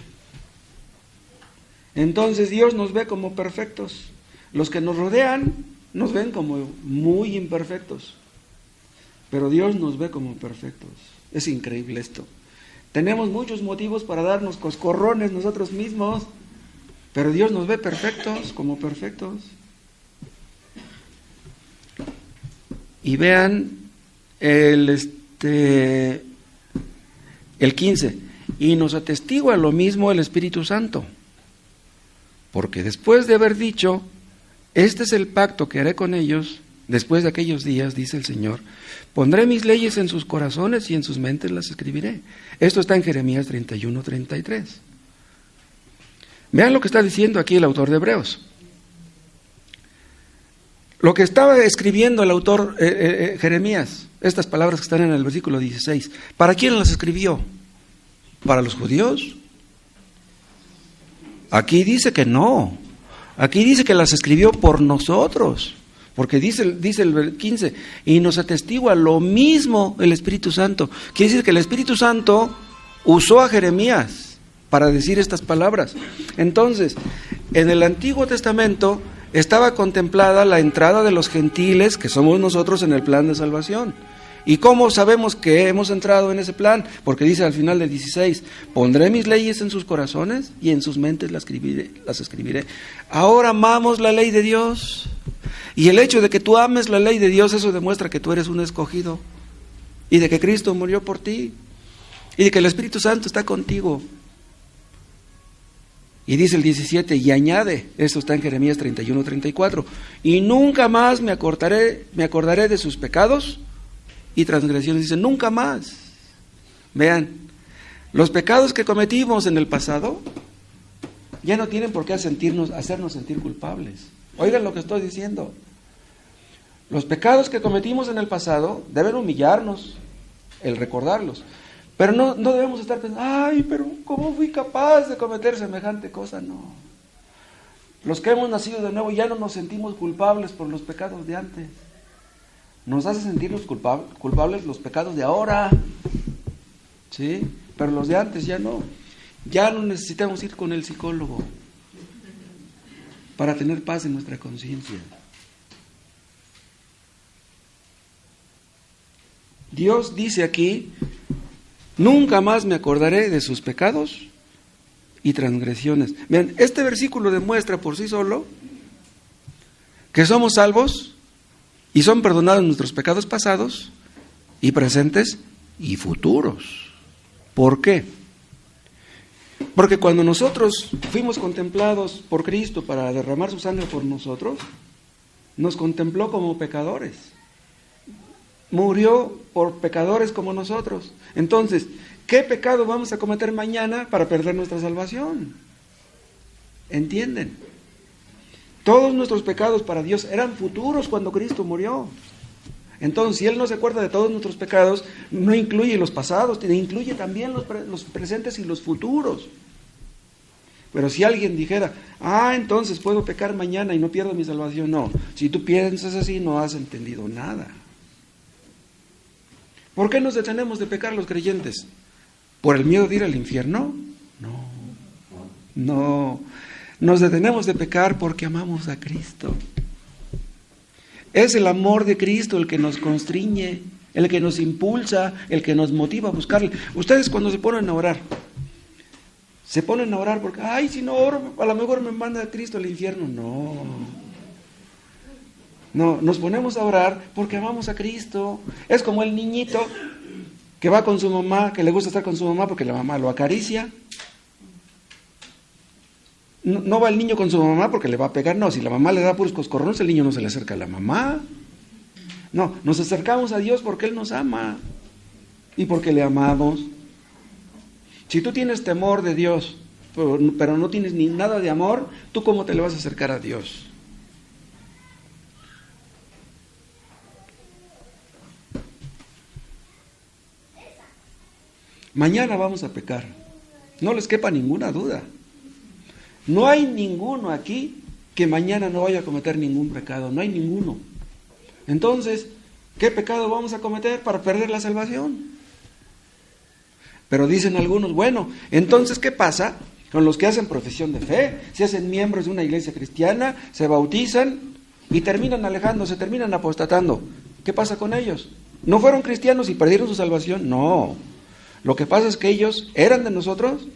Entonces Dios nos ve como perfectos. Los que nos rodean nos ven como muy imperfectos. Pero Dios nos ve como perfectos. Es increíble esto. Tenemos muchos motivos para darnos coscorrones nosotros mismos, pero Dios nos ve perfectos, como perfectos. Y vean el 15. Y nos atestigua lo mismo el Espíritu Santo. Porque después de haber dicho, este es el pacto que haré con ellos, después de aquellos días, dice el Señor, pondré mis leyes en sus corazones y en sus mentes las escribiré. Esto está en Jeremías 31:33. Vean lo que está diciendo aquí el autor de Hebreos. Lo que estaba escribiendo el autor Jeremías, estas palabras que están en el versículo 16, ¿para quién las escribió? ¿Para los judíos? Aquí dice que no. Aquí dice que las escribió por nosotros. Porque dice el 15, y nos atestigua lo mismo el Espíritu Santo. Quiere decir que el Espíritu Santo usó a Jeremías para decir estas palabras. Entonces, en el Antiguo Testamento estaba contemplada la entrada de los gentiles, que somos nosotros, en el plan de salvación. ¿Y cómo sabemos que hemos entrado en ese plan? Porque dice al final del 16, pondré mis leyes en sus corazones y en sus mentes las escribiré. Ahora amamos la ley de Dios. Y el hecho de que tú ames la ley de Dios, eso demuestra que tú eres un escogido. Y de que Cristo murió por ti. Y de que el Espíritu Santo está contigo. Y dice el 17, y añade, esto está en Jeremías 31-34, y nunca más me acordaré de sus pecados y transgresiones. Dice, nunca más. Vean, los pecados que cometimos en el pasado ya no tienen por qué hacernos sentir culpables. Oigan lo que estoy diciendo. Los pecados que cometimos en el pasado deben humillarnos, el recordarlos. Pero no debemos estar pensando, ay, pero ¿cómo fui capaz de cometer semejante cosa? No. Los que hemos nacido de nuevo ya no nos sentimos culpables por los pecados de antes. Nos hace sentirnos culpables los pecados de ahora. ¿Sí? Pero los de antes ya no. Ya no necesitamos ir con el psicólogo para tener paz en nuestra conciencia. Dios dice aquí, nunca más me acordaré de sus pecados y transgresiones. Vean, este versículo demuestra por sí solo que somos salvos y son perdonados nuestros pecados pasados y presentes y futuros. ¿Por qué? Porque cuando nosotros fuimos contemplados por Cristo para derramar su sangre por nosotros, nos contempló como pecadores. Murió por pecadores como nosotros. Entonces, ¿qué pecado vamos a cometer mañana para perder nuestra salvación? ¿Entienden? Todos nuestros pecados para Dios eran futuros cuando Cristo murió. Entonces, si Él no se acuerda de todos nuestros pecados, no incluye los pasados, incluye también los presentes y los futuros. Pero si alguien dijera, entonces puedo pecar mañana y no pierdo mi salvación, no. Si tú piensas así, no has entendido nada. ¿Por qué nos detenemos de pecar los creyentes? ¿Por el miedo de ir al infierno? No. Nos detenemos de pecar porque amamos a Cristo. Es el amor de Cristo el que nos constriñe, el que nos impulsa, el que nos motiva a buscarle. Ustedes cuando se ponen a orar porque, si no oro, a lo mejor me manda a Cristo al infierno. No, nos ponemos a orar porque amamos a Cristo. Es como el niñito que va con su mamá, que le gusta estar con su mamá porque la mamá lo acaricia. No va el niño con su mamá porque le va a pegar, no, si la mamá le da puros coscorrones, el niño no se le acerca a la mamá. No, nos acercamos a Dios porque Él nos ama y porque le amamos. Si tú tienes temor de Dios, pero no tienes ni nada de amor, ¿tú cómo te le vas a acercar a Dios? Mañana vamos a pecar, no les quepa ninguna duda. No hay ninguno aquí que mañana no vaya a cometer ningún pecado, no hay ninguno. Entonces, ¿qué pecado vamos a cometer para perder la salvación? Pero dicen algunos, bueno, entonces, ¿qué pasa con los que hacen profesión de fe? Se hacen miembros de una iglesia cristiana, se bautizan y terminan alejándose, terminan apostatando. ¿Qué pasa con ellos? ¿No fueron cristianos y perdieron su salvación? No. Lo que pasa es que ellos eran de nosotros,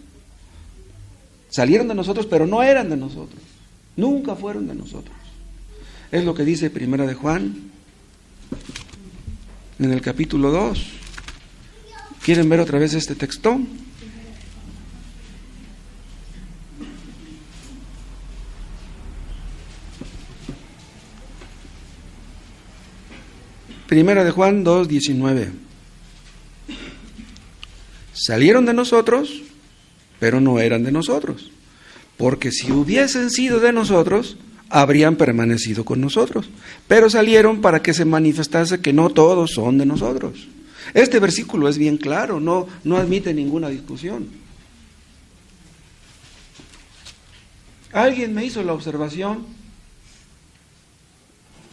salieron de nosotros, pero no eran de nosotros. Nunca fueron de nosotros. Es lo que dice Primera de Juan, en el capítulo 2. ¿Quieren ver otra vez este texto? Primera de Juan 2:19. Salieron de nosotros, pero no eran de nosotros. Porque si hubiesen sido de nosotros, habrían permanecido con nosotros, pero salieron para que se manifestase que no todos son de nosotros. Este versículo es bien claro, no admite ninguna discusión. Alguien me hizo la observación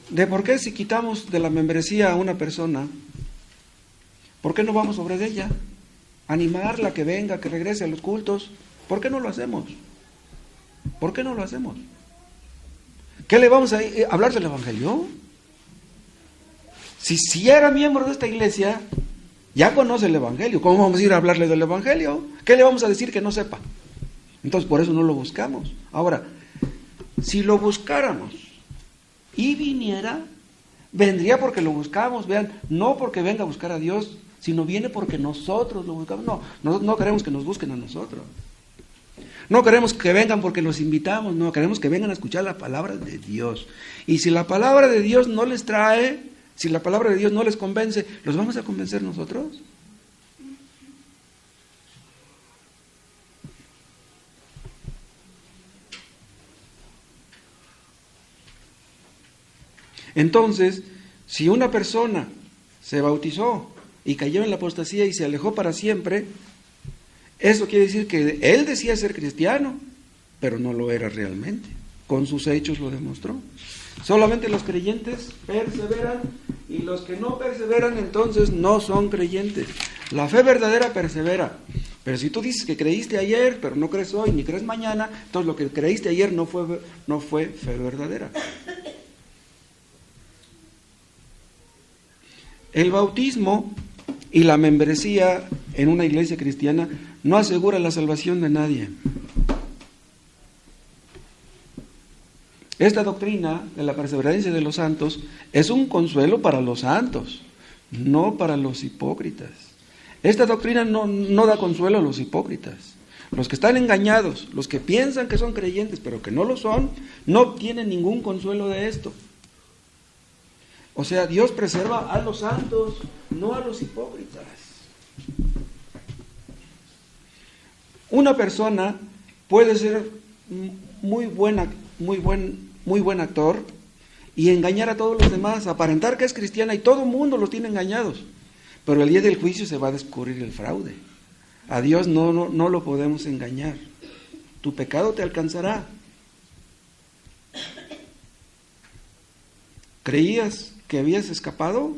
de por qué si quitamos de la membresía a una persona, ¿por qué no vamos sobre ella? Animarla, que venga, que regrese a los cultos. ¿Por qué no lo hacemos? ¿Por qué no lo hacemos? ¿Qué le vamos a hablar del Evangelio? Si era miembro de esta iglesia, ya conoce el Evangelio. ¿Cómo vamos a ir a hablarle del Evangelio? ¿Qué le vamos a decir que no sepa? Entonces, por eso no lo buscamos. Ahora, si lo buscáramos y viniera, vendría porque lo buscamos. Vean, no porque venga a buscar a Dios, sino viene porque nosotros lo buscamos. No queremos que nos busquen a nosotros. No queremos que vengan porque los invitamos, no, queremos que vengan a escuchar la palabra de Dios. Y si la palabra de Dios no les trae, si la palabra de Dios no les convence, ¿los vamos a convencer nosotros? Entonces, si una persona se bautizó y cayó en la apostasía y se alejó para siempre, eso quiere decir que él decía ser cristiano, pero no lo era realmente. Con sus hechos lo demostró. Solamente los creyentes perseveran y los que no perseveran entonces no son creyentes. La fe verdadera persevera. Pero si tú dices que creíste ayer, pero no crees hoy ni crees mañana, entonces lo que creíste ayer no fue fe verdadera. El bautismo y la membresía en una iglesia cristiana no asegura la salvación de nadie. Esta doctrina de la perseverancia de los santos es un consuelo para los santos, no para los hipócritas. Esta doctrina no da consuelo a los hipócritas. Los que están engañados, los que piensan que son creyentes pero que no lo son, no obtienen ningún consuelo de esto. O sea, Dios preserva a los santos, no a los hipócritas. Una persona puede ser muy buen actor y engañar a todos los demás, aparentar que es cristiana y todo el mundo los tiene engañados. Pero el día del juicio se va a descubrir el fraude. A Dios no lo podemos engañar. Tu pecado te alcanzará. ¿Creías que habías escapado?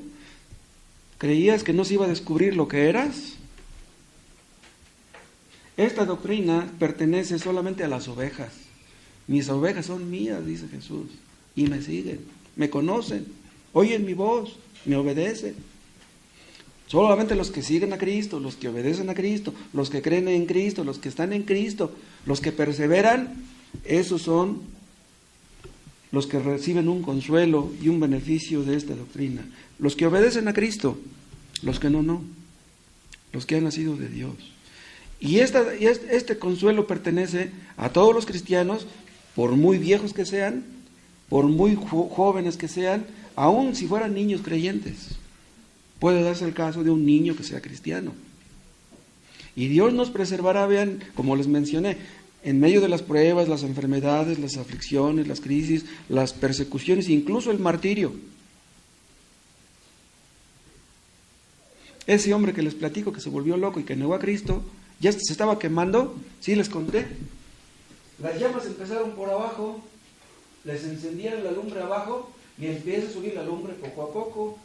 ¿Creías que no se iba a descubrir lo que eras? Esta doctrina pertenece solamente a las ovejas. Mis ovejas son mías, dice Jesús, y me siguen, me conocen, oyen mi voz, me obedecen. Solamente los que siguen a Cristo, los que obedecen a Cristo, los que creen en Cristo, los que están en Cristo, los que perseveran, esos son los que reciben un consuelo y un beneficio de esta doctrina. Los que obedecen a Cristo, los que no, los que han nacido de Dios. Y este consuelo pertenece a todos los cristianos, por muy viejos que sean, por muy jóvenes que sean, aun si fueran niños creyentes. Puede darse el caso de un niño que sea cristiano. Y Dios nos preservará, vean, como les mencioné, en medio de las pruebas, las enfermedades, las aflicciones, las crisis, las persecuciones, incluso el martirio. Ese hombre que les platico que se volvió loco y que negó a Cristo, ya se estaba quemando, sí les conté. Las llamas empezaron por abajo, les encendieron la lumbre abajo y empieza a subir la lumbre poco a poco.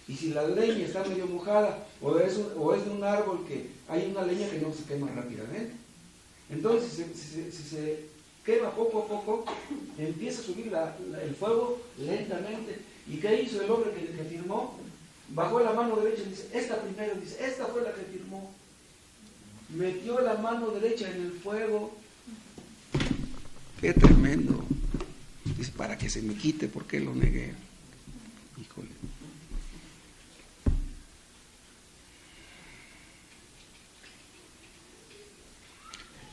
Y si la leña está medio mojada o es de un árbol que hay una leña que no se quema rápidamente, entonces si se quema poco a poco, empieza a subir el fuego lentamente. ¿Y qué hizo el hombre que firmó? Bajó la mano derecha y dice, esta fue la que firmó. Metió la mano derecha en el fuego. ¡Qué tremendo! Dice, para que se me quite, ¿por qué lo negué? Híjole.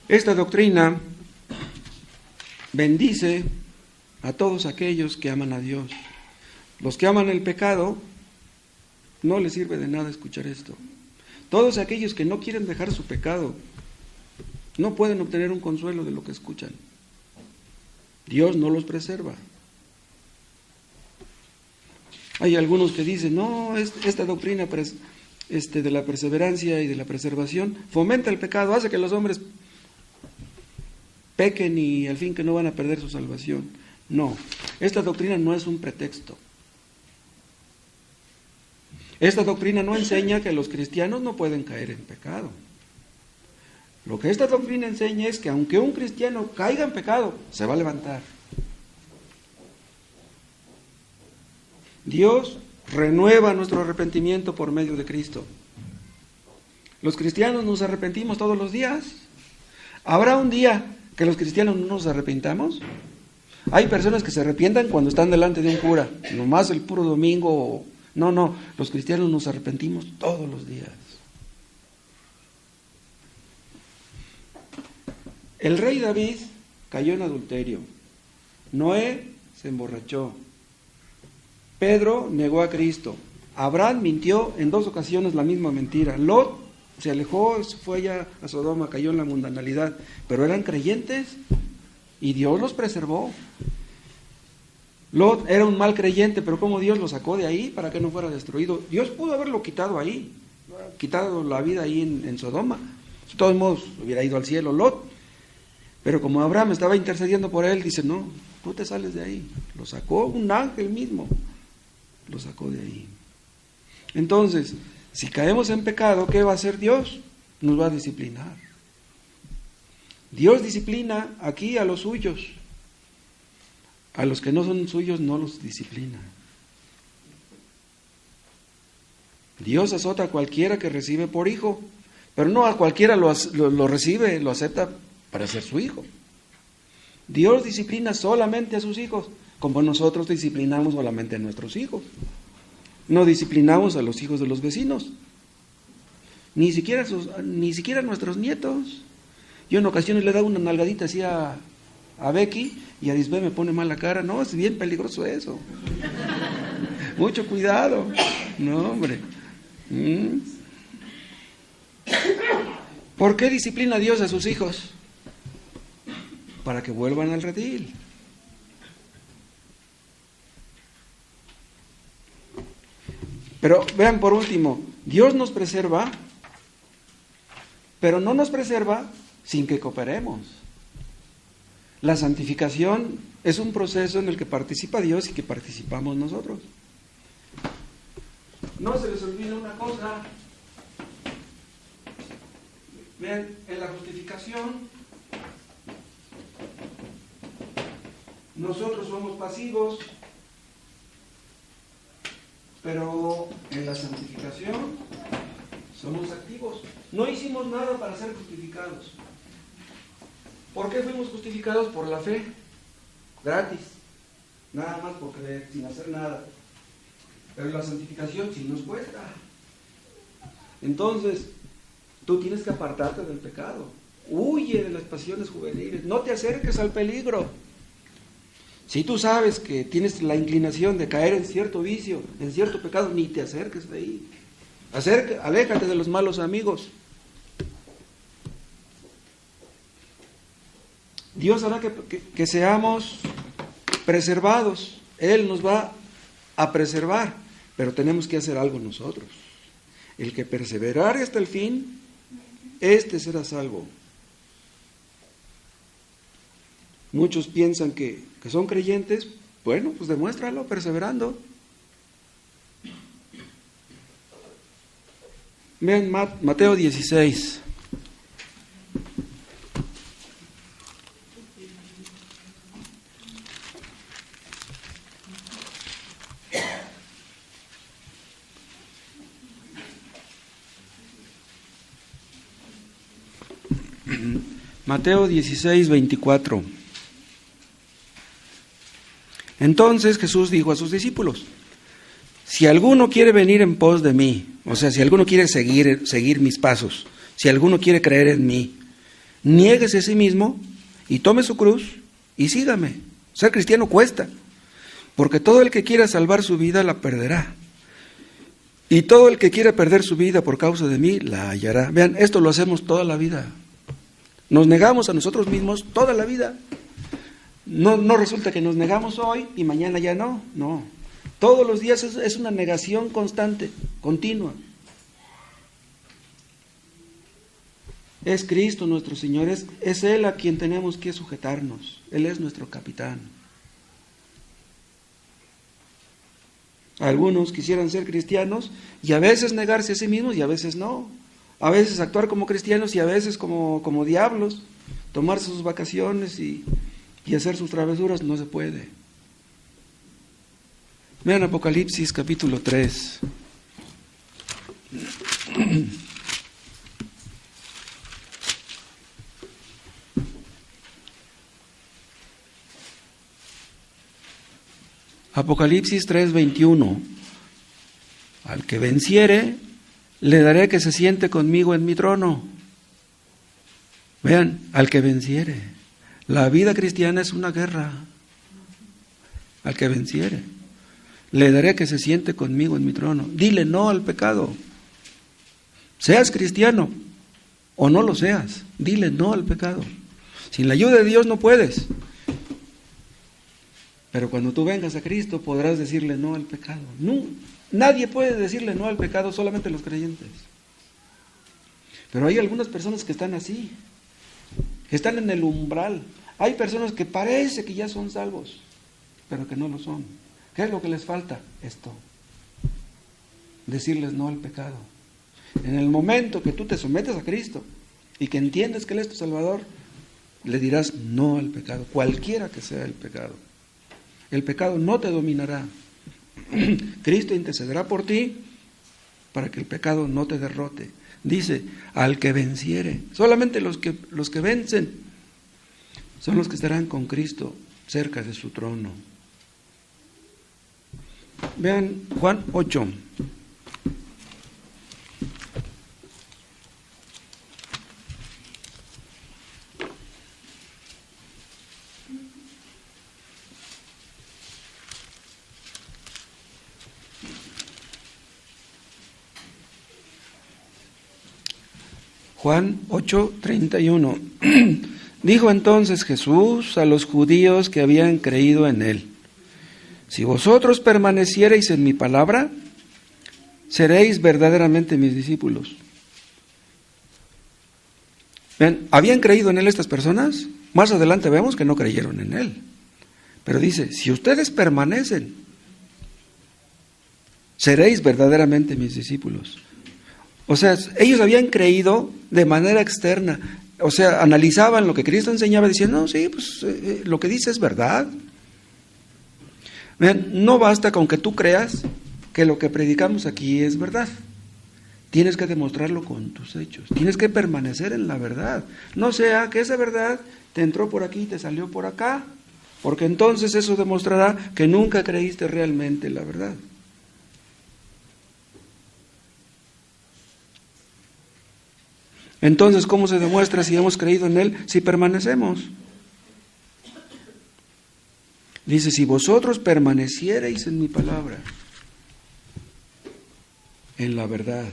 Esta doctrina bendice a todos aquellos que aman a Dios. Los que aman el pecado, no les sirve de nada escuchar esto. Todos aquellos que no quieren dejar su pecado, no pueden obtener un consuelo de lo que escuchan. Dios no los preserva. Hay algunos que dicen, no, esta doctrina de la perseverancia y de la preservación fomenta el pecado, hace que los hombres pequen y al fin que no van a perder su salvación. No, esta doctrina no es un pretexto. Esta doctrina no enseña que los cristianos no pueden caer en pecado. Lo que esta doctrina enseña es que aunque un cristiano caiga en pecado, se va a levantar. Dios renueva nuestro arrepentimiento por medio de Cristo. Los cristianos nos arrepentimos todos los días. ¿Habrá un día que los cristianos no nos arrepentamos? Hay personas que se arrepientan cuando están delante de un cura, nomás el puro domingo. No, los cristianos nos arrepentimos todos los días. El rey David cayó en adulterio. Noé se emborrachó. Pedro negó a Cristo. Abraham mintió en 2 ocasiones la misma mentira. Lot se alejó, fue allá a Sodoma, cayó en la mundanalidad. Pero eran creyentes y Dios los preservó. Lot era un mal creyente, pero ¿cómo Dios lo sacó de ahí para que no fuera destruido? Dios pudo haberlo quitado ahí, quitado la vida ahí en Sodoma. De todos modos, hubiera ido al cielo Lot. Pero como Abraham estaba intercediendo por él, dice, no, tú te sales de ahí. Lo sacó un ángel mismo, lo sacó de ahí. Entonces, si caemos en pecado, ¿qué va a hacer Dios? Nos va a disciplinar. Dios disciplina aquí a los suyos. A los que no son suyos no los disciplina. Dios azota a cualquiera que recibe por hijo, pero no a cualquiera lo recibe, lo acepta para ser su hijo. Dios disciplina solamente a sus hijos, como nosotros disciplinamos solamente a nuestros hijos. No disciplinamos a los hijos de los vecinos, ni siquiera a nuestros nietos. Yo en ocasiones le he dado una nalgadita así a Becky y a Disbé me pone mala cara. No, es bien peligroso eso. Mucho cuidado. No, hombre. ¿Por qué disciplina Dios a sus hijos? Para que vuelvan al redil. Pero vean por último, Dios nos preserva, pero no nos preserva sin que cooperemos. La santificación es un proceso en el que participa Dios y que participamos nosotros. No se les olvide una cosa. Vean, en la justificación nosotros somos pasivos, pero en la santificación somos activos. No hicimos nada para ser justificados. ¿Por qué fuimos justificados? Por la fe, gratis, nada más por creer, sin hacer nada. Pero la santificación sí nos cuesta. Entonces, tú tienes que apartarte del pecado. Huye de las pasiones juveniles, no te acerques al peligro. Si tú sabes que tienes la inclinación de caer en cierto vicio, en cierto pecado, ni te acerques de ahí. Aléjate de los malos amigos. Dios hará que seamos preservados. Él nos va a preservar, pero tenemos que hacer algo nosotros. El que perseverare hasta el fin, este será salvo. Muchos piensan que son creyentes. Bueno, pues demuéstralo perseverando. Vean Mateo 16. Mateo 16, 24. Entonces Jesús dijo a sus discípulos: si alguno quiere venir en pos de mí, o sea, si alguno quiere seguir mis pasos, si alguno quiere creer en mí, niéguese a sí mismo y tome su cruz y sígame. Ser cristiano cuesta, porque todo el que quiera salvar su vida la perderá. Y todo el que quiera perder su vida por causa de mí la hallará. Vean, esto lo hacemos toda la vida. Nos negamos a nosotros mismos toda la vida. No resulta que nos negamos hoy y mañana ya no. No. Todos los días es una negación constante, continua. Es Cristo nuestro Señor, es Él a quien tenemos que sujetarnos. Él es nuestro capitán. Algunos quisieran ser cristianos y a veces negarse a sí mismos y a veces no. A veces actuar como cristianos y a veces como diablos. Tomarse sus vacaciones y hacer sus travesuras no se puede. Vean Apocalipsis capítulo 3. Apocalipsis 3:21. Al que venciere, le daré que se siente conmigo en mi trono. Vean, al que venciere. La vida cristiana es una guerra. Al que venciere, le daré que se siente conmigo en mi trono. Dile no al pecado. Seas cristiano o no lo seas, dile no al pecado. Sin la ayuda de Dios no puedes. Pero cuando tú vengas a Cristo podrás decirle no al pecado. No, nadie puede decirle no al pecado, solamente los creyentes. Pero hay algunas personas que están así, que están en el umbral. Hay personas que parece que ya son salvos, pero que no lo son. ¿Qué es lo que les falta? Esto. Decirles no al pecado. En el momento que tú te sometes a Cristo y que entiendes que Él es tu Salvador, le dirás no al pecado, cualquiera que sea el pecado. El pecado no te dominará. Cristo intercederá por ti para que el pecado no te derrote. Dice, al que venciere. Solamente los que vencen son los que estarán con Cristo cerca de su trono. Vean Juan 8. Juan 8:31. Dijo entonces Jesús a los judíos que habían creído en Él: si vosotros permaneciereis en mi palabra, seréis verdaderamente mis discípulos. ¿Ven? ¿Habían creído en Él estas personas? Más adelante vemos que no creyeron en Él. Pero dice, si ustedes permanecen, seréis verdaderamente mis discípulos. O sea, ellos habían creído de manera externa. O sea, analizaban lo que Cristo enseñaba diciendo, no, sí, pues lo que dice es verdad. Vean, no basta con que tú creas que lo que predicamos aquí es verdad. Tienes que demostrarlo con tus hechos. Tienes que permanecer en la verdad. No sea que esa verdad te entró por aquí y te salió por acá, porque entonces eso demostrará que nunca creíste realmente la verdad. Entonces, ¿cómo se demuestra si hemos creído en Él? Si permanecemos. Dice, si vosotros permaneciereis en mi palabra, en la verdad.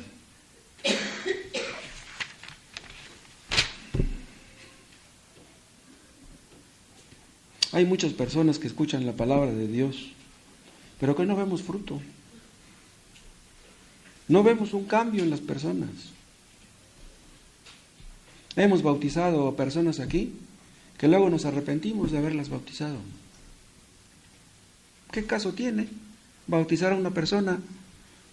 Hay muchas personas que escuchan la palabra de Dios, pero que no vemos fruto. No vemos un cambio en las personas. Hemos bautizado a personas aquí que luego nos arrepentimos de haberlas bautizado. ¿Qué caso tiene bautizar a una persona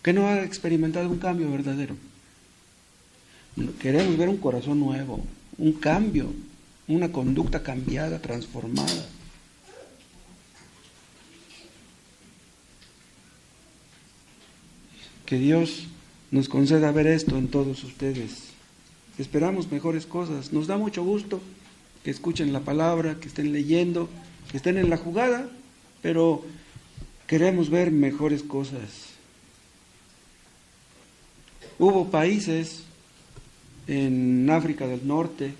que no ha experimentado un cambio verdadero? Queremos ver un corazón nuevo, un cambio, una conducta cambiada, transformada. Que Dios nos conceda ver esto en todos ustedes. Esperamos mejores cosas. Nos da mucho gusto que escuchen la palabra, que estén leyendo, que estén en la jugada, pero queremos ver mejores cosas. Hubo países en África del Norte,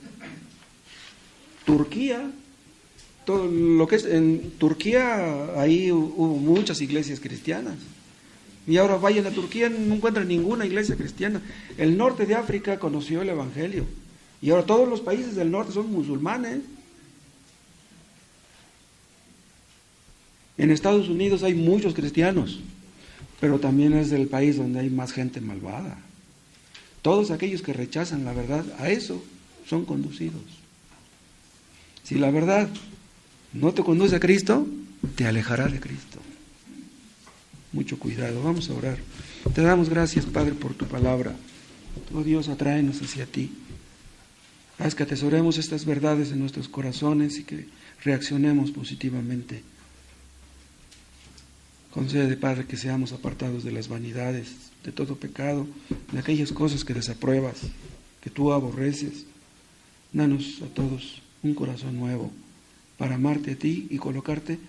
Turquía, todo lo que es en Turquía, ahí hubo muchas iglesias cristianas. Y ahora vayan a Turquía, no encuentran ninguna iglesia cristiana. El norte de África conoció el Evangelio. Y ahora todos los países del norte son musulmanes. En Estados Unidos hay muchos cristianos, pero también es el país donde hay más gente malvada. Todos aquellos que rechazan la verdad, a eso son conducidos. Si la verdad no te conduce a Cristo, te alejará de Cristo. Mucho cuidado, vamos a orar. Te damos gracias, Padre, por tu palabra. Oh Dios, atráenos hacia ti. Haz que atesoremos estas verdades en nuestros corazones y que reaccionemos positivamente. Concede, Padre, que seamos apartados de las vanidades, de todo pecado, de aquellas cosas que desapruebas, que tú aborreces. Danos a todos un corazón nuevo para amarte a ti y colocarte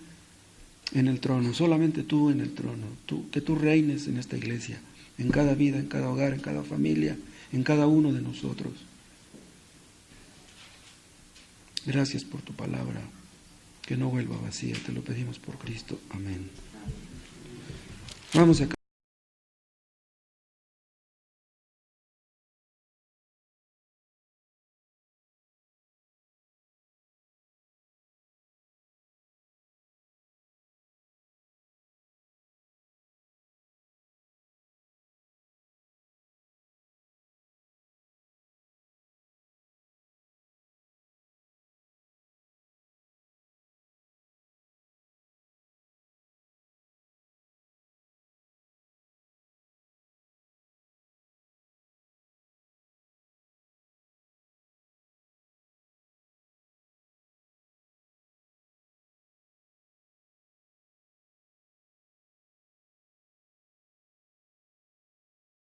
en el trono, solamente tú en el trono, que tú reines en esta iglesia, en cada vida, en cada hogar, en cada familia, en cada uno de nosotros. Gracias por tu palabra, que no vuelva vacía, te lo pedimos por Cristo. Amén. Vamos a